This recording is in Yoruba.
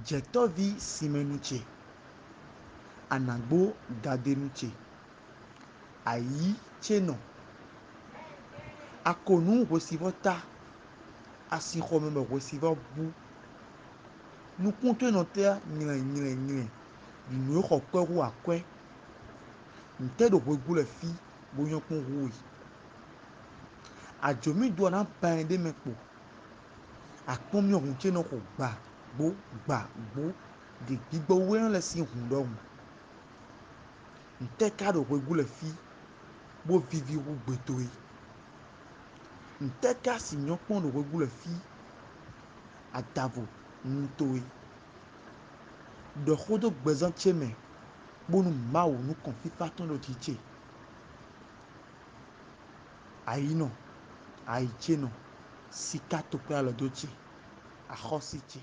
Dzetɔvi simenutse, anagbo gadenutse, ayi tsenɔ, akonu hosivɔ ta, asixɔme me hosivɔ bu, nukuntɔenɔ tea nylenylenyle, ɖinuwo xɔ kɔe wu akɔe, ntɛ ɖo ʋegu le fi bonyɔkpɔ hui. Adzomi doa na bãe ɖe me kpo, akpɔ miɔ hun tsenɔ xɔ gbagbo, ɖe gbigbɔ woe le si hun ɖɔ ŋu. Ntɛ ka ɖo ʋegu le fi bo vivi wu gbetoe. Ntɛ ka si nyɔkpɔ ɖo ʋegu le fi adavo ŋutoe. Ɖɔxodo gbezã tse me kponu mawu nu kɔ̃fifatɔ ɖo tsitse. Ayinɔ, ayitsenɔ, sika tokpe alɔdo tse, axɔsi tse.